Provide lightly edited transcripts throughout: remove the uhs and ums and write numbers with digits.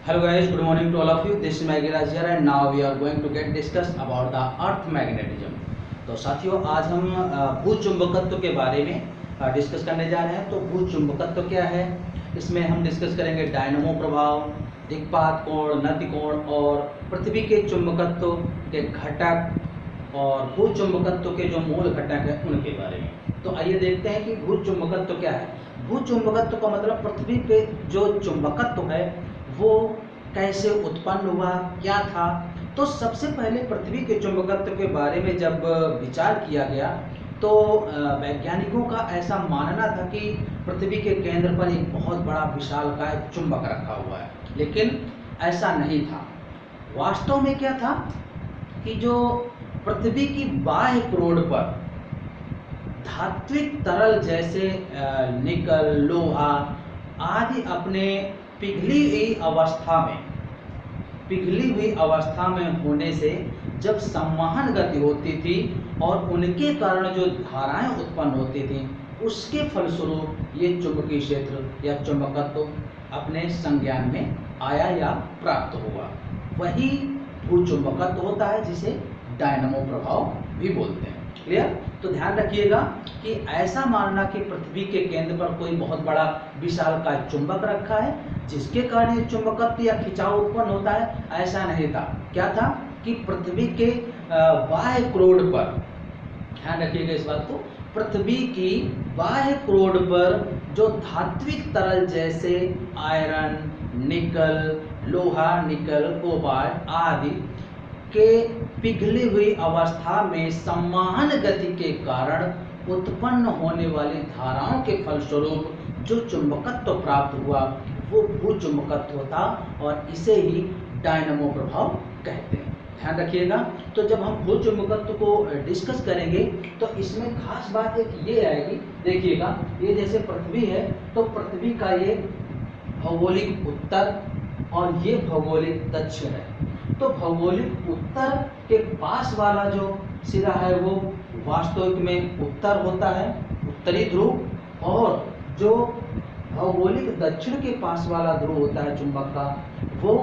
Hello guys, good morning to all of you. This is Magiraj here and now we are going to get discuss about the earth magnetism. तो साथियों आज हम भूचुंबकत्व के बारे में discuss करने जा रहे हैं। तो भूचुंबकत्व क्या है, इसमें हम डिस्कस करेंगे डायनमो प्रभाव, दिक्पात कोण, नति कोण और पृथ्वी के चुंबकत्व के घटक और भूचुंबकत्व के जो मूल घटक हैं उनके बारे में। तो आइए देखते हैं कि भूचुंबकत्व क्या है। भूचुंबकत्व का मतलब पृथ्वी पे जो चुंबकत्व है वो कैसे उत्पन्न हुआ, क्या था। तो सबसे पहले पृथ्वी के चुंबकत्व के बारे में जब विचार किया गया तो वैज्ञानिकों का ऐसा मानना था कि पृथ्वी के केंद्र पर एक बहुत बड़ा विशालकाय चुंबक रखा हुआ है, लेकिन ऐसा नहीं था। वास्तव में क्या था कि जो पृथ्वी की बाह्य क्रोड पर धात्विक तरल जैसे निकल, लोहा आदि अपने पिघली हुई अवस्था में होने से जब संवहन गति होती थी और उनके कारण जो धाराएं उत्पन्न होती थी, उसके फलस्वरूप ये चुंबकीय क्षेत्र या चुंबकत्व अपने संज्ञान में आया या प्राप्त हुआ। वही भूचुंबकत्व होता है जिसे डायनमो प्रभाव भी बोलते हैं। क्लियर? तो ध्यान रखिएगा कि ऐसा मानना कि पृथ्वी के केंद्र पर कोई बहुत बड़ा विशालकाय चुंबक रखा है जिसके कारण ये चुंबकत्व या खिंचाव उत्पन्न होता है, ऐसा नहीं था। क्या था कि पृथ्वी के बाह्य क्रोड पर, ध्यान रखिएगा इस बात को, पृथ्वी की बाह्य क्रोड पर जो धात्विक तरल जैसे आयरन, निकल, लोहा, निकल, कोबाल्ट आदि के पिघली हुई अवस्था में संवहन गति के कारण उत्पन्न होने वाली धाराओं के फलस्वरूप जो चुंबकत्व प्राप्त हुआ वो भूचुंबकत्व था और इसे ही डायनमो प्रभाव कहते हैं। ध्यान रखिएगा। तो जब हम भूचुंबकत्व को डिस्कस करेंगे तो इसमें खास बात एक ये आएगी, देखिएगा ये जैसे पृथ्वी है तो पृथ्वी का ये भौगोलिक उत्तर और ये भौगोलिक दक्षिण है। तो भौगोलिक उत्तर के पास वाला जो सिरा है वो वास्तविक में उत्तर होता है, उत्तरी ध्रुव, और जो भौगोलिक दक्षिण के पास वाला ध्रुव होता है चुंबक का वो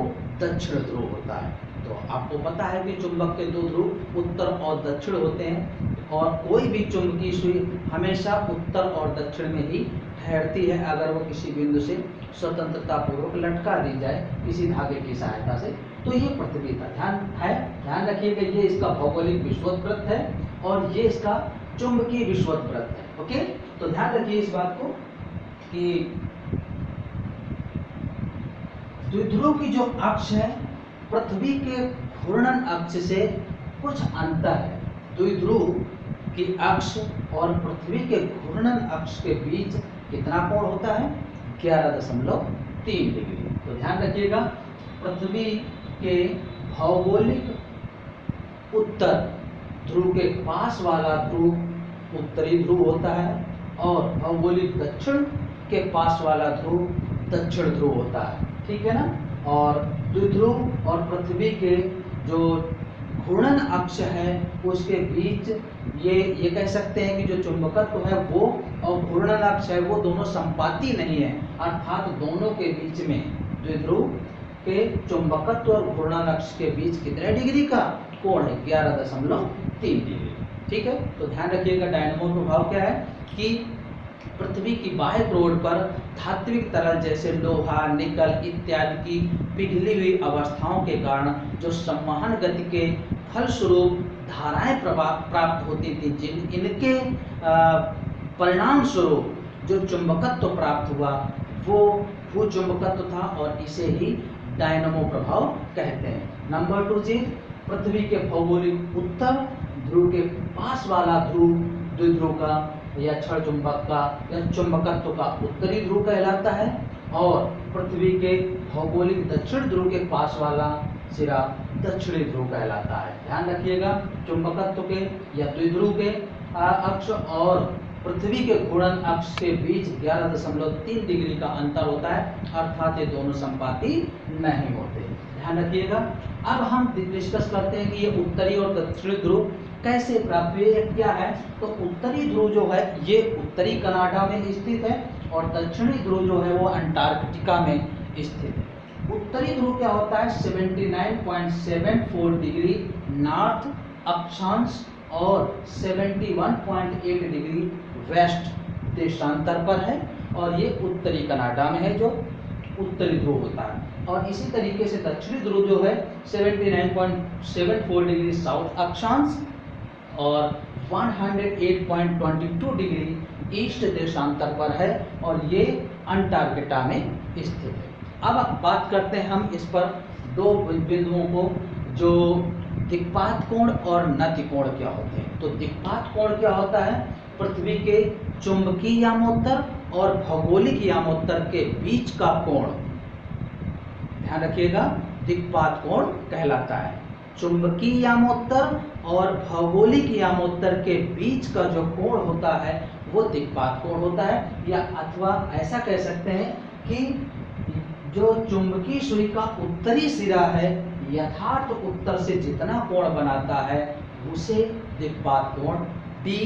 दक्षिण ध्रुव होता है। तो आपको पता है कि चुंबक के दो ध्रुव उत्तर और दक्षिण होते हैं और कोई भी चुंबकीय सुई हमेशा उत्तर और दक्षिण में ही ठहरती है अगर वो किसी बिंदु से स्वतंत्रता पूर्वक लटका दी जाए किसी धागे की सहायता से। तो ये पृथ्वी का ध्यान रखिएगा, ये इसका भौगोलिक विषुवत है और ये इसका चुंबकीय विषुवत है। ओके, तो ध्यान रखिए इस बात को कि द्विध्रुव की जो अक्ष है पृथ्वी के घूर्णन अक्ष से कुछ अंतर है। द्विध्रुव की अक्ष और पृथ्वी के घूर्णन अक्ष के बीच कितना कोण होता है? 11.3 डिग्री। तो ध्यान रखिएगा, पृथ्वी के भौगोलिक उत्तर ध्रुव के पास वाला ध्रुव उत्तरी ध्रुव होता है और भौगोलिक दक्षिण के पास वाला ध्रुव दक्षिण ध्रुव होता है। ठीक है ना? और द्विध्रुव और पृथ्वी के जो घूर्णन अक्ष है उसके बीच ये कह सकते हैं कि जो चुंबकत्व है वो और घूर्णन अक्ष है वो दोनों संपाती नहीं है, अर्थात दोनों के बीच में द्विध्रुव के चुंबकत्व और घूर्णन अक्ष के बीच कितने डिग्री का कोण है? 11.3 डिग्री। ठीक है, तो ध्यान रखिएगा डायनमो प्रभाव क्या है कि पृथ्वी की बाह्य क्रोड पर धात्विक तरल जैसे लोहा, निकल इत्यादि की पिघली हुई अवस्थाओं के कारण जो संवहन गति के फलस्वरूप धाराएं प्राप्त होती थी, इनके परिणाम स्वरूप जो चुंबकत्व प्राप्त हुआ वो भूचुंबकत्व था और इसे ही डायनमो प्रभाव कहते हैं। नंबर 2 चीज, पृथ्वी के भौगोलिक उत्तर ध्रुव के पास वाला ध्रुव द्विध्रुव का या क्षण चुंबक का या चुंबकत्व का उत्तरी ध्रुव कहलाता है और पृथ्वी के भौगोलिक दक्षिण ध्रुव के पास वाला सिरा दक्षिणी ध्रुव कहलाता है। ध्यान रखिएगा, चुंबकत्व के या द्विध्रुव के अक्ष और पृथ्वी के घूर्णन अक्ष के बीच 11.3 डिग्री का अंतर होता है, अर्थात ये दोनों संपाती नहीं होते। ध्यान रखिएगा। अब हम डिस्कस करते हैं कि ये उत्तरी और दक्षिणी ध्रुव कैसे प्राप्त हुए, क्या है। तो उत्तरी ध्रुव जो है ये उत्तरी कनाडा में स्थित है और दक्षिणी ध्रुव जो है वो अंटार्कटिका में स्थित है। उत्तरी ध्रुव क्या होता है 79.74 डिग्री नॉर्थ अक्षांश और 71.8 डिग्री वेस्ट देशांतर पर है, और ये उत्तरी कनाडा में है जो उत्तरी ध्रुव होता है। और इसी तरीके से दक्षिणी ध्रुव जो है 79.74 डिग्री साउथ अक्षांश और 108.22 डिग्री ईस्ट देशांतर पर है, और ये अंटार्कटिका में स्थित है। अब बात करते हैं हम इस पर दो बिंदुओं को, जो दिक्पात कोण और नति कोण क्या होते हैं। तो दिक्पात कोण क्या होता है, पृथ्वी के चुंबकीय यामोत्तर और भौगोलिक यामोत्तर के बीच का कोण, ध्यान रखिएगा, दिक्पात कोण कहलाता है। चुंबकीय यामोत्तर और भौगोलिक यामोत्तर के बीच का जो कोण होता है वो दिक्पात कोण होता है, या अथवा ऐसा कह सकते हैं कि जो चुंबकीय सुई का उत्तरी सिरा है यथार्थ उत्तर से जितना कोण बनाता है उसे दिक्पात कोण डी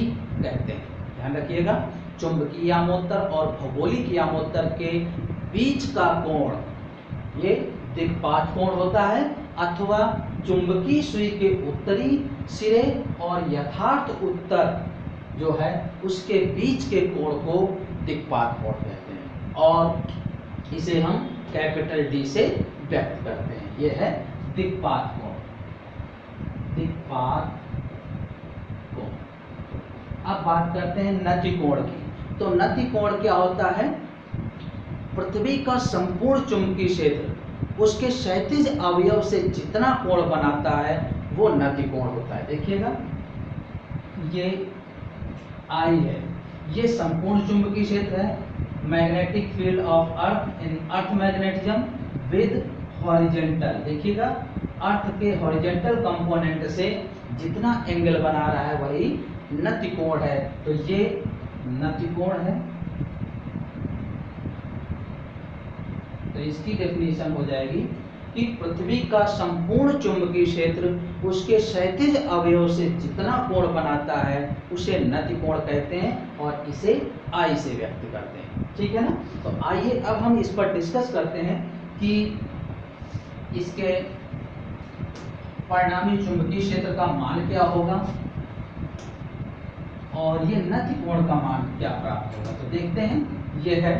कहते हैं। ध्यान रखिएगा, चुंबकीय यामोत्तर और भौगोलिक यामोत्तर के बीच का कोण ये दिक्पात कोण होता है, अथवा चुंबकीय सुई के उत्तरी सिरे और यथार्थ उत्तर जो है उसके बीच के कोण को दिक्पात कोण कहते हैं, और इसे हम कैपिटल डी से व्यक्त करते हैं। यह है दिक्पात कोण, दिक्पात कोण। अब बात करते हैं नति कोण की। तो नति कोण क्या होता है, पृथ्वी का संपूर्ण चुंबकीय क्षेत्र उसके क्षैतिज अवयव से जितना कोण बनाता है वो नति कोण होता है। देखिएगा, ये आई है, ये संपूर्ण चुंबकीय क्षेत्र है, magnetic field of earth in earth magnetism with horizontal. देखिएगा, अर्थ के हॉरिजेंटल कंपोनेंट से जितना एंगल बना रहा है वही नति कोण है। तो ये नति कोण है। तो इसकी डेफिनेशन हो जाएगी कि पृथ्वी का संपूर्ण चुंबकीय क्षेत्र उसके क्षैतिज अवयव से जितना कोण बनाता है उसे नति कोण कहते हैं, और इसे आई से व्यक्त करते हैं। ठीक है ना। तो आइए अब हम इस पर डिस्कस करते हैं कि इसके परिणामी चुंबकीय क्षेत्र का मान क्या होगा और ये नति कोण का मान क्या प्राप्त होगा। तो देखते हैं, यह है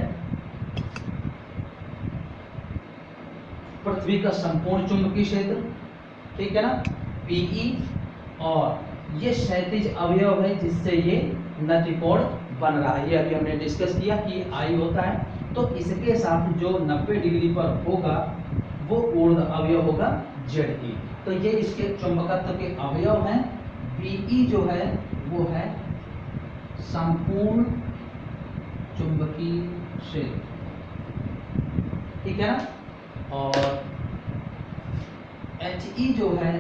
पृथ्वी का संपूर्ण चुंबकीय क्षेत्र, ठीक है ना, Pe, और ये क्षैतिज अवयव है जिससे ये नति कोण बन रहा है। ये अभी हमने डिस्कस किया कि आई होता है। तो इसके साथ जो 90 डिग्री पर होगा वो ऊर्ध्व अवयव होगा Ze। तो ये इसके चुंबकत्व के अवयव हैं। Be जो है वो है संपूर्ण चुंबकीय क्षेत्र, ठीक है ना, और He जो है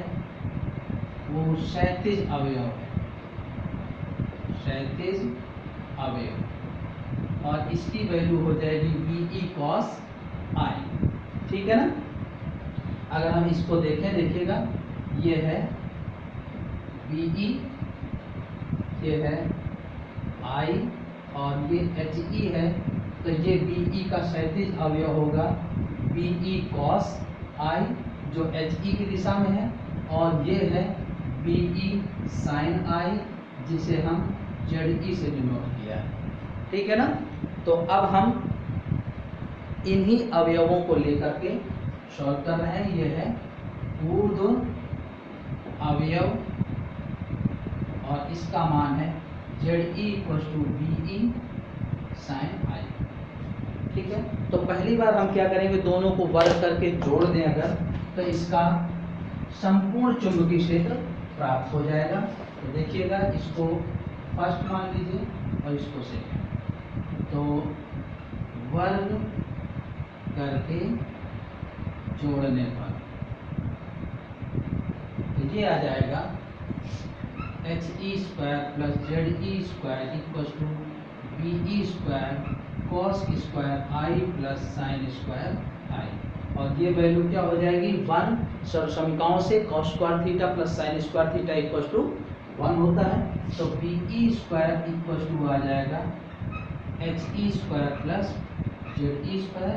वो क्षैतिज अवयव है, क्षैतिज अवयव, और इसकी वैल्यू हो जाएगी Be cos I, ठीक है ना। अगर हम इसको देखें, देखिएगा, ये है Be, ये है I और ये He है। तो ये Be का क्षैतिज अवयव होगा Be cos I जो He की दिशा में है, और ये है Be sin I जिसे हम Ze से डिनोट किया है, ठीक है ना। तो अब हम इन्हीं अवयवों को लेकर के सॉल्व कर रहे हैं। ये है ऊर्ध्व अवयव और इसका मान है Ze = Be sin I, ठीक है। तो पहली बार हम क्या करेंगे, दोनों को वर्ग करके जोड़ दें अगर, तो इसका संपूर्ण चुंबकीय क्षेत्र प्राप्त हो जाएगा। तो देखिएगा, इसको फर्स्ट मान लीजिए और इसको सेकंड। तो वर्ग करके जोड़ने पर तो ये आ जाएगा He² + Ze² = Be² cos² I + sin² I, और ये वैल्यू क्या हो जाएगी 1। समीकरणों से cos² थीटा + sin² थीटा = 1 होता है। तो Be² = आ जाएगा He² + Ze²।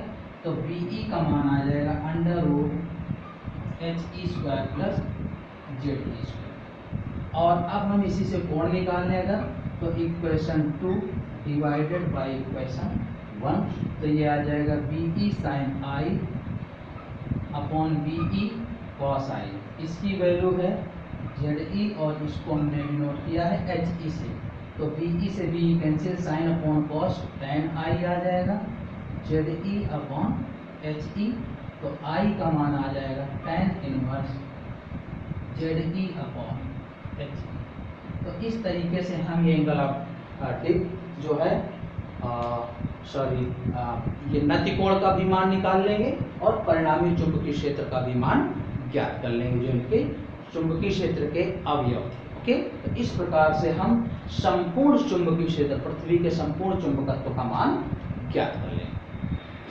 तो बीई का मान आ जाएगा under root H E square plus Z E square. और अब हम इसी से कोण निकाल लें अगर, तो इक्वेशन 2 डिवाइडेड बाई इक्वेशन 1, तो ये आ जाएगा B E sine I upon B E cos I. इसकी वैल्यू है जेड ई और इसको हमने डिनोट किया है एच ई से, तो बीई से B cancel, sine upon cos tan I आ जाएगा Z E upon H E, तो आई का मान आ जाएगा tan inverse Z E upon H E. तो इस तरीके से हम ये एंगल ऑफ टिप जो है ये नतिकोण का भी मान निकाल लेंगे और परिणामी चुंबकीय क्षेत्र का भी मान ज्ञात कर लेंगे जो इनके चुंबकीय क्षेत्र के अवयव थे। ओके, तो इस प्रकार से हम संपूर्ण चुंबकीय क्षेत्र, पृथ्वी के संपूर्ण चुंबकत्व का मान ज्ञात कर लेंगे।